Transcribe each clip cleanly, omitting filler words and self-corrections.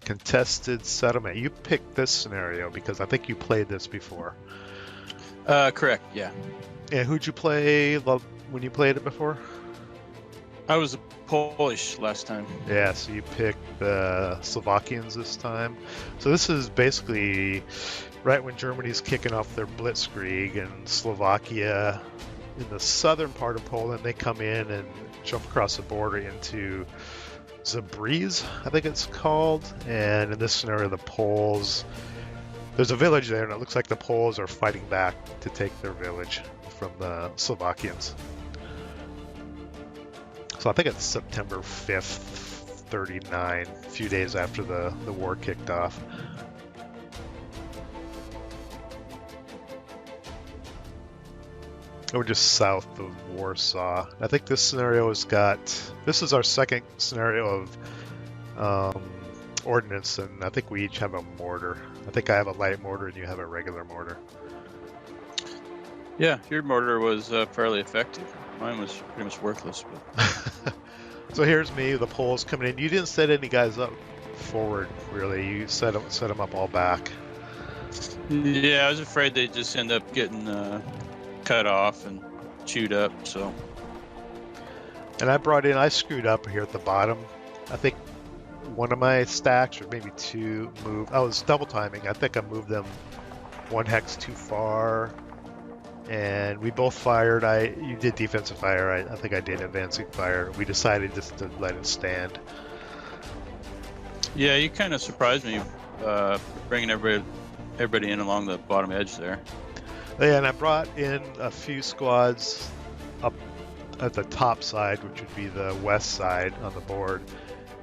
Contested settlement. You picked this scenario because I think you played this before. Correct, yeah. And who'd you play when you played it before? I was Polish last time. Yeah, so you picked the Slovakians this time. So this is basically right when Germany's kicking off their blitzkrieg, and Slovakia in the southern part of Poland, they come in and jump across the border into Zabriz, I think it's called. And in this scenario, the Poles, there's a village there, and it looks like the Poles are fighting back to take their village from the Slovakians. So I think it's September 5th, 39, a few days after the war kicked off. We're just south of Warsaw. I think this scenario this is our second scenario of ordnance, and I think we each have a mortar. I think I have a light mortar and you have a regular mortar. Yeah, your mortar was fairly effective. Mine was pretty much worthless. But... So here's me, the Poles coming in. You didn't set any guys up forward, really. You set them up all back. Yeah, I was afraid they'd just end up getting cut off and chewed up, so. And I screwed up here at the bottom. I think one of my stacks, or maybe two, I was double timing. I think I moved them one hex too far. And we both fired. You did defensive fire. I think I did advancing fire. We decided just to let it stand. Yeah, you kind of surprised me bringing everybody in along the bottom edge there. Yeah, and I brought in a few squads up at the top side, which would be the west side on the board.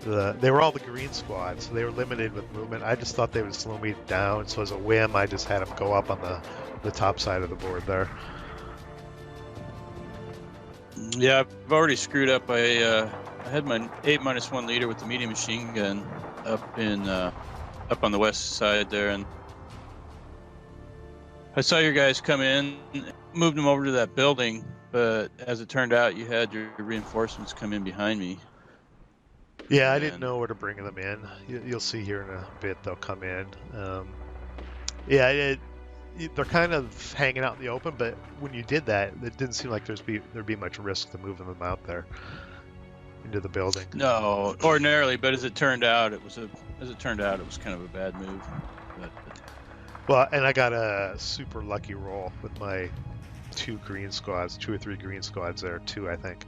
They were all the green squads, so they were limited with movement. I just thought they would slow me down, so as a whim, I just had them go up on the top side of the board there. Yeah, I've already screwed up. I had my 8-1 leader with the medium machine gun up on the west side there, and I saw your guys come in, moved them over to that building, but as it turned out, you had your reinforcements come in behind me. Yeah, I didn't know where to bring them in. You'll see here in a bit they'll come in. They're kind of hanging out in the open, but when you did that, it didn't seem like there'd be much risk to moving them out there into the building. No, ordinarily, but as it turned out, it was kind of a bad move. Well, and I got a super lucky roll with my two or three green squads there too, I think,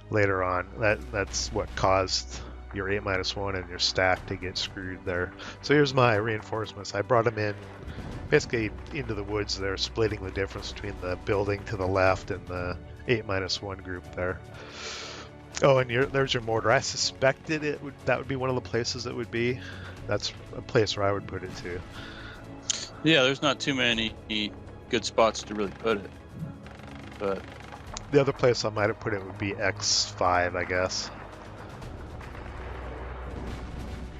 later on. That's what caused your 8-1 and your stack to get screwed there. So here's my reinforcements. I brought them in basically into the woods there, splitting the difference between the building to the left and the 8-1 group there. Oh, and there's your mortar. I suspected that would be one of the places it would be. That's a place where I would put it too. Yeah, there's not too many good spots to really put it. But the other place I might have put it would be X5, I guess.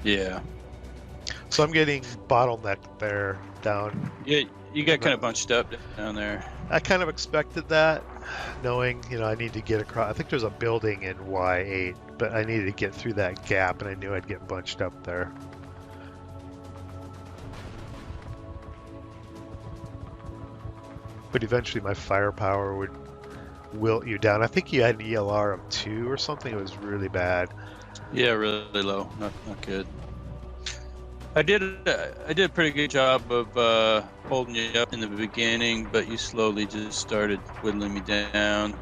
Yeah. So I'm getting bottlenecked there down. Yeah, you got kind of bunched up down there. I kind of expected that, knowing, I need to get across. I think there's a building in Y8, but I needed to get through that gap, and I knew I'd get bunched up there. But eventually my firepower would wilt you down. I think you had an ELR of 2 or something. It was really bad. Yeah, really low. Not good. I did a pretty good job of holding you up in the beginning, but you slowly just started whittling me down.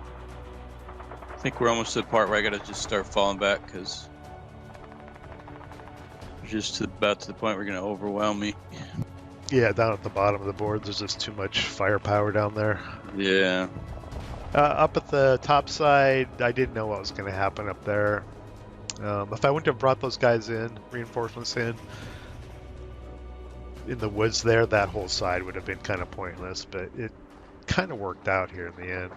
I think we're almost to the part where I got to just start falling back because we're just about to the point where you're going to overwhelm me. Yeah, down at the bottom of the board, there's just too much firepower down there. Yeah. Up at the top side, I didn't know what was going to happen up there. If I wouldn't have brought those guys in, reinforcements in the woods there, that whole side would have been kind of pointless, but it kind of worked out here in the end.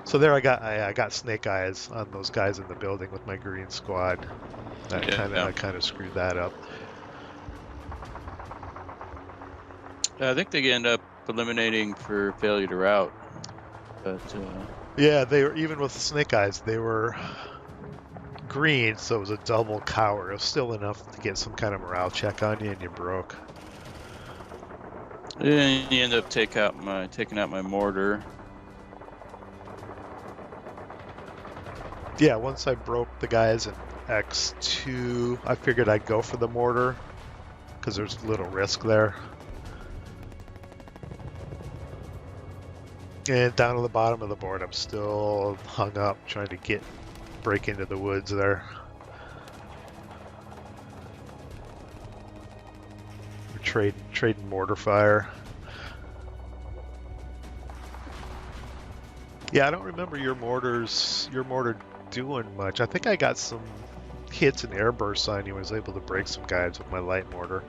So there I got snake eyes on those guys in the building with my green squad. I kind of screwed that up. I think they end up eliminating for failure to route. But yeah, they were, even with snake eyes, they were green, so it was a double cower. It was still enough to get some kind of morale check on you, and you broke. And you end up taking out my mortar. Yeah, once I broke the guys in X2, I figured I'd go for the mortar because there's little risk there. And down to the bottom of the board, I'm still hung up trying to break into the woods there. We're trading mortar fire. Yeah, I don't remember your mortar doing much. I think I got some hits and airbursts on you. I was able to break some guys with my light mortar.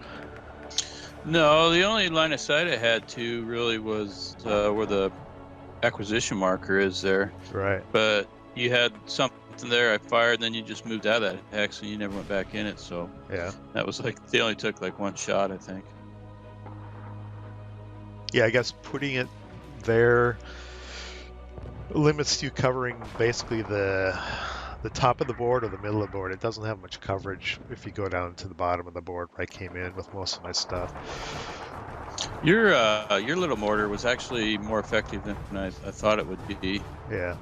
No, the only line of sight I had to really was where the acquisition marker is there. Right. But you had something there. I fired, and then you just moved out of that hex, and you never went back in it. So yeah, that was like they only took like one shot, I think. Yeah, I guess putting it there limits you covering basically the top of the board or the middle of the board. It doesn't have much coverage if you go down to the bottom of the board where I came in with most of my stuff. Your little mortar was actually more effective than I thought it would be. Yeah.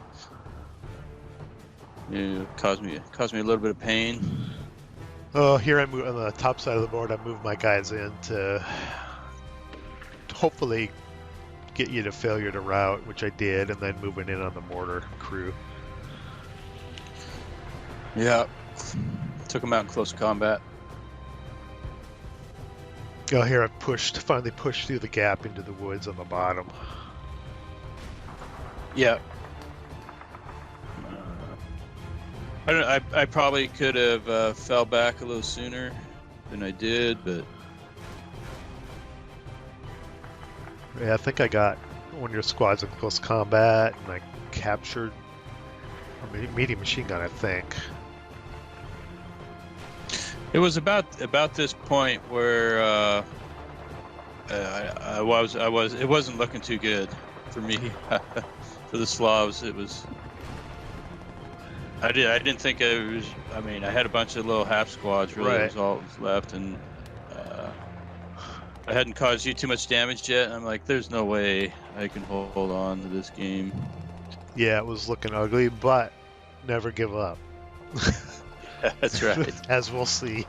It caused me a little bit of pain. Oh, here I move on the top side of the board. I move my guys in to hopefully get you to failure to route, which I did, and then moving in on the mortar crew. Yeah, took them out in close combat. Oh, here I finally pushed through the gap into the woods on the bottom. Yeah. I probably could have fell back a little sooner than I did, but yeah, I think I got one of your squads in close combat, and I captured a medium machine gun, I think. It was about this point where it wasn't looking too good for me. For the Slavs, it was. I didn't think it was. I mean, I had a bunch of little half squads. Really, Right. was all that was left, and I hadn't caused you too much damage yet. I'm like, there's no way I can hold on to this game. Yeah, it was looking ugly, but never give up. That's right. As we'll see.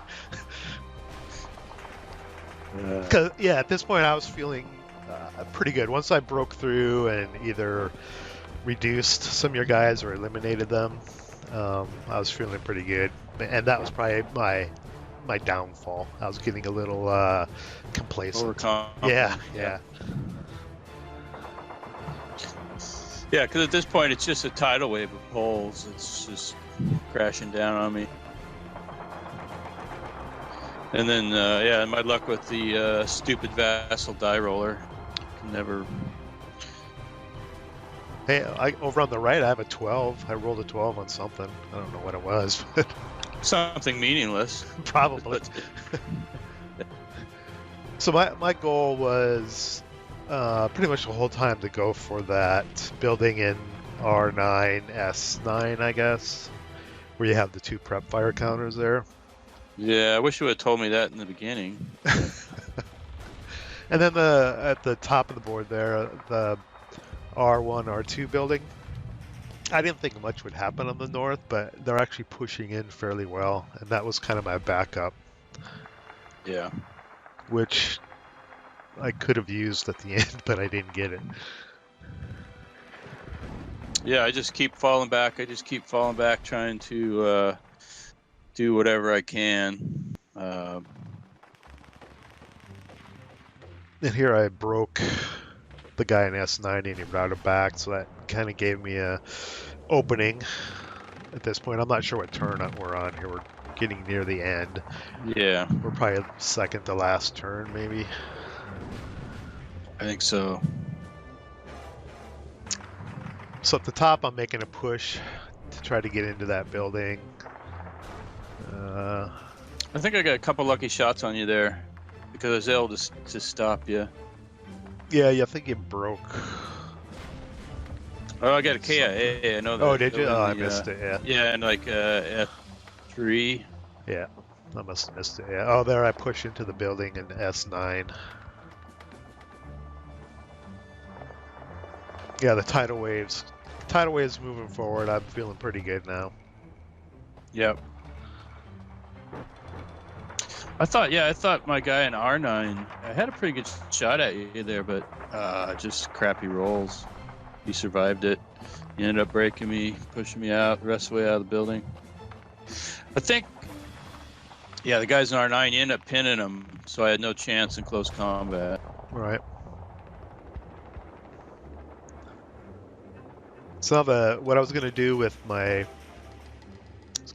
Cause yeah, at this point I was feeling pretty good. Once I broke through and either reduced some of your guys or eliminated them, I was feeling pretty good. And that was probably my downfall. I was getting a little complacent. Yeah. Yeah, because at this point it's just a tidal wave of poles. It's just crashing down on me. And then, yeah, my luck with the stupid vassal die roller. Never. Hey, over on the right I have a 12. I rolled a 12 on something. I don't know what it was, but Something meaningless. probably. So my goal was pretty much the whole time to go for that building in R9, S9, I guess, where you have the 2 prep fire counters there. Yeah, I wish you would have told me that in the beginning. And then at the top of the board there, the R1, R2 building. I didn't think much would happen on the north, but they're actually pushing in fairly well, and that was kind of my backup. Yeah. Which I could have used at the end, but I didn't get it. Yeah, I just keep falling back. Trying to do whatever I can. And here I broke the guy in S9 and he routed back, so that kind of gave me a opening at this point. I'm not sure what turn we're on here. We're getting near the end. Yeah. We're probably second to last turn, maybe. I think so. So at the top, I'm making a push to try to get into that building. I think I got a couple lucky shots on you there because I was able to stop you. Yeah, I think you broke. Oh, I got a KIA. I know that. Oh, did you? Oh, I missed it. Yeah. Yeah, and like 3. Yeah, I must have missed it. Yeah. Oh, there I push into the building in S9. Yeah, the tidal waves. Tidal waves moving forward. I'm feeling pretty good now. Yep. I thought my guy in R9, I had a pretty good shot at you there, but just crappy rolls. He survived it. He ended up breaking me, pushing me out the rest of the way out of the building. I think, yeah, the guys in R9, you end up pinning them, so I had no chance in close combat. Right. So what I was gonna do with my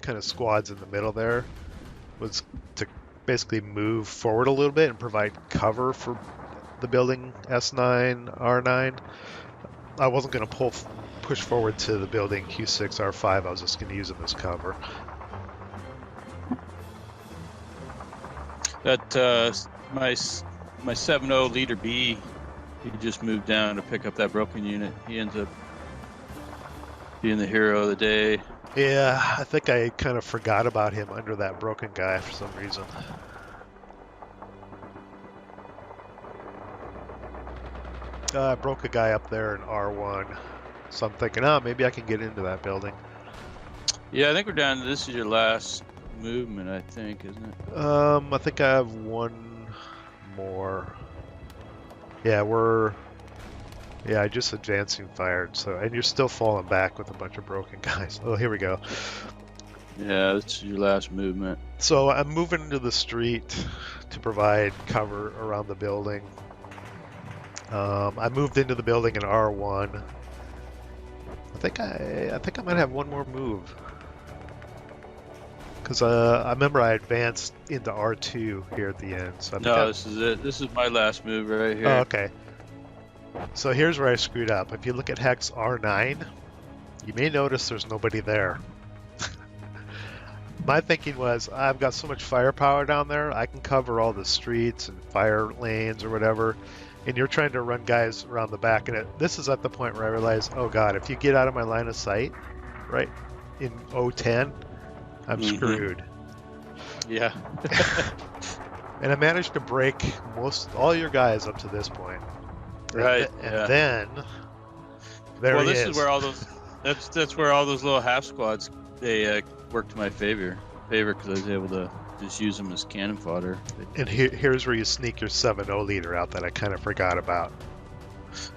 kind of squads in the middle there was to basically move forward a little bit and provide cover for the building S9, R9. I wasn't gonna push forward to the building Q6, R5. I was just gonna use them as cover. That my 7-0 leader B, he just moved down to pick up that broken unit. He ends up being the hero of the day. Yeah, I think I kind of forgot about him under that broken guy for some reason. I broke a guy up there in R1, so I'm thinking, oh, maybe I can get into that building. Yeah, I think we're down to this is your last movement, I think, isn't it? I think I have one more. Yeah, I just advancing fired, so, and you're still falling back with a bunch of broken guys. Oh, here we go. Yeah, this is your last movement. So I'm moving into the street to provide cover around the building. I moved into the building in R1. I think I might have one more move. Because I remember I advanced into R2 here at the end. So this is it. This is my last move right here. Oh, okay. So here's where I screwed up. If you look at hex R9, you may notice there's nobody there. My thinking was, I've got so much firepower down there, I can cover all the streets and fire lanes or whatever, and you're trying to run guys around the back. And this is at the point where I realized, oh god, if you get out of my line of sight, right, in O10, I'm screwed. Yeah. And I managed to break all your guys up to this point. Right. And then there he is. This is where all those that's where all those little half squads they worked to my favor because I was able to just use them as cannon fodder. And here's where you sneak your 7-0 leader out that I kind of forgot about.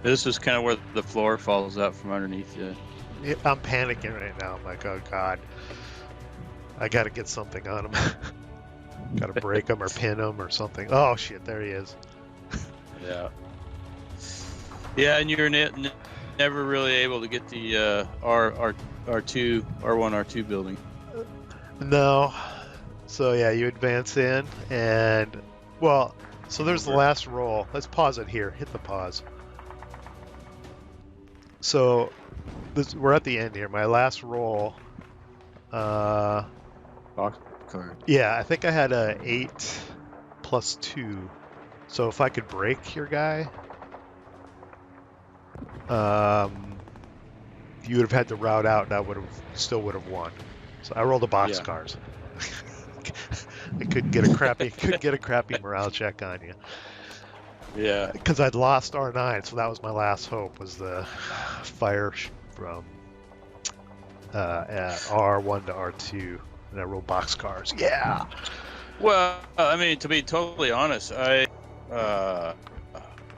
This is kind of where the floor falls out from underneath you. I'm panicking right now. I'm like, oh god, I got to get something on him. Got to break him or pin him or something. Oh shit, there he is. Yeah. Yeah, and you're never really able to get the R1 R2 building. No. So yeah, you advance in, and well, so there's the last roll. Let's pause it here. Hit the pause. So we're at the end here. My last roll. Box card. Yeah, I think I had a 8 plus 2. So if I could break your guy, you would have had to route out, and I still would have won. So I rolled a boxcars. I couldn't get a crappy morale check on you. Yeah. Because I'd lost R9, so that was my last hope, was the fire from at R1 to R2, and I rolled boxcars. Yeah. Well, I mean, to be totally honest, I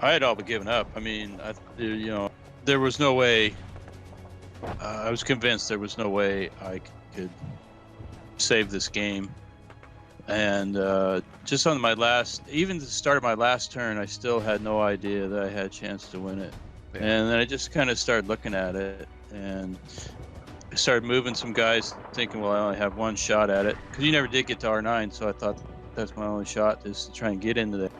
had all but given up. I mean, there was no way. I was convinced there was no way I could save this game. And just on even the start of my last turn, I still had no idea that I had a chance to win it. Yeah. And then I just kind of started looking at it and I started moving some guys, thinking, well, I only have one shot at it. Because you never did get to R9, so I thought that's my only shot, is to try and get into that.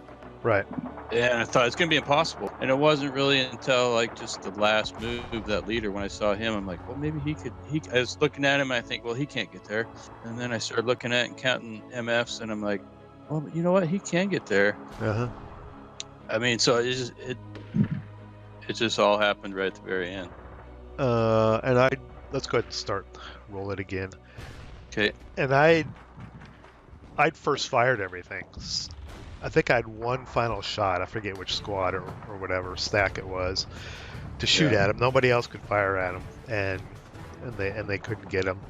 Right. And I thought it's going to be impossible. And it wasn't really until like just the last move, that leader, when I saw him, I'm like, well, maybe he could. I was looking at him, and I think, well, he can't get there. And then I started looking at it and counting MFs, and I'm like, well, you know what? He can get there. Uh-huh. I mean, so it just all happened right at the very end. And let's go ahead and roll it again. Okay. And I'd first fired everything. I think I had one final shot. I forget which squad or whatever stack it was to shoot Yeah. at him. Nobody else could fire at him, and they couldn't get him.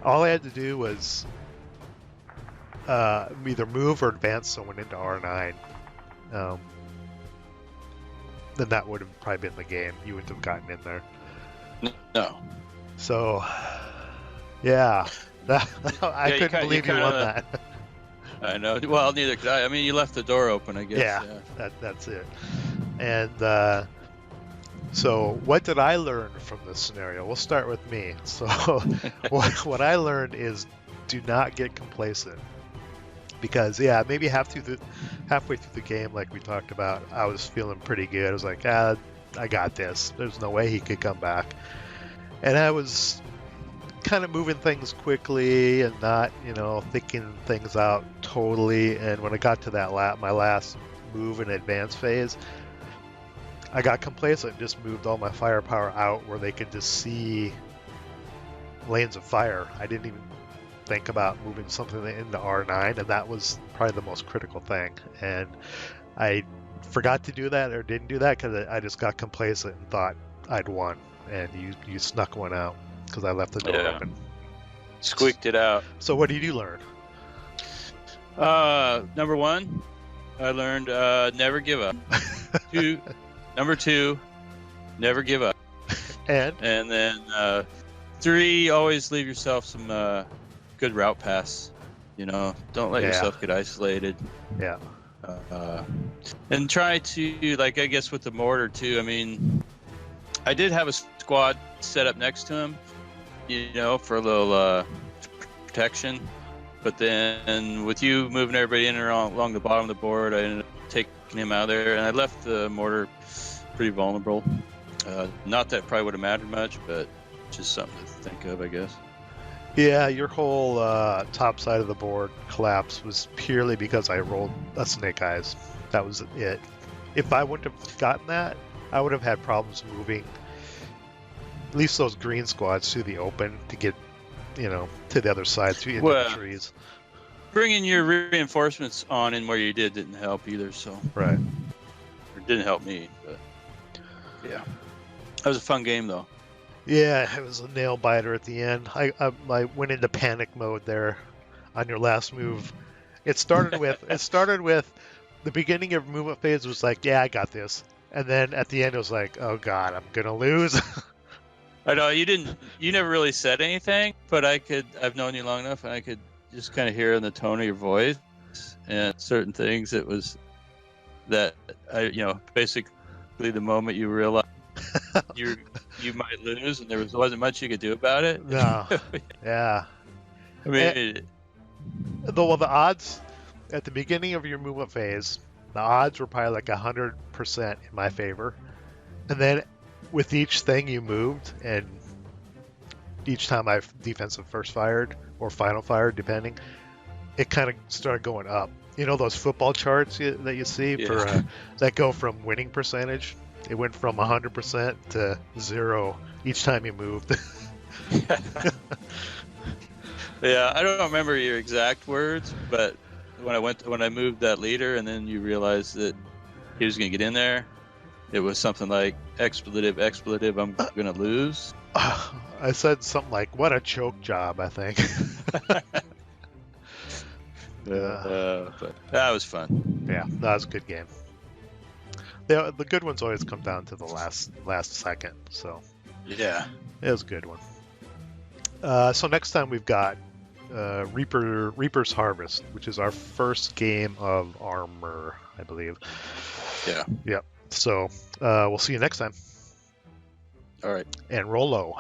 All I had to do was either move or advance someone into R9. Then that would have probably been the game. You wouldn't have gotten in there. No. So, yeah, I couldn't believe you won that. I know. Well, neither could I. I mean, you left the door open, I guess. Yeah. That's it. And so what did I learn from this scenario? We'll start with me. So what I learned is do not get complacent. Because, yeah, maybe halfway through the game, like we talked about, I was feeling pretty good. I was like, I got this. There's no way he could come back. And I was kind of moving things quickly and not, thinking things out totally. And when I got to that my last move in advance phase, I got complacent and just moved all my firepower out where they could just see lanes of fire. I didn't even think about moving something into R9, and that was probably the most critical thing. And I forgot to do that or didn't do that because I just got complacent and thought I'd won, and you snuck one out because I left the door open. Squeaked it out. So what did you learn? Number one, I learned never give up. Number two, never give up. And then 3, always leave yourself some good route pass. Don't let yourself get isolated. Yeah. And try to, I guess with the mortar too. I mean, I did have a squad set up next to him, for a little protection. But then with you moving everybody in and along the bottom of the board, I ended up taking him out of there, and I left the mortar pretty vulnerable. Not that it probably would have mattered much, but just something to think of, I guess. Yeah, your whole top side of the board collapse was purely because I rolled a snake eyes. That was it. If I wouldn't have gotten that, I would have had problems moving at least those green squads to the open to get, to the other side through the trees. Bringing your reinforcements on in where you didn't help either. So right, it didn't help me, but yeah, that was a fun game though. Yeah, it was a nail biter at the end. I went into panic mode there on your last move. It started with the beginning of movement phase was like, yeah, I got this, and then at the end it was like, oh god, I'm gonna lose. I know you never really said anything, but I've known you long enough, and I could just kind of hear in the tone of your voice and certain things. It was that basically the moment you realize you might lose, and there wasn't much you could do about it. No. Yeah. I mean, the odds at the beginning of your movement phase, the odds were probably like 100% in my favor, and then with each thing you moved, and each time I defensive first fired or final fired, depending, it kind of started going up. Those football charts that you see for that go from winning percentage. It went from 100% to 0 each time you moved. Yeah, I don't remember your exact words, but when I moved that leader, and then you realized that he was going to get in there, it was something like expletive, I'm going to lose. I said something like, "What a choke job!" I think. But that was fun. Yeah, that was a good game. The good ones always come down to the last second, so yeah, it was a good one. So next time we've got Reaper's Harvest, which is our first game of Armor, I believe. Yeah. Yep. So we'll see you next time. All right. And roll low.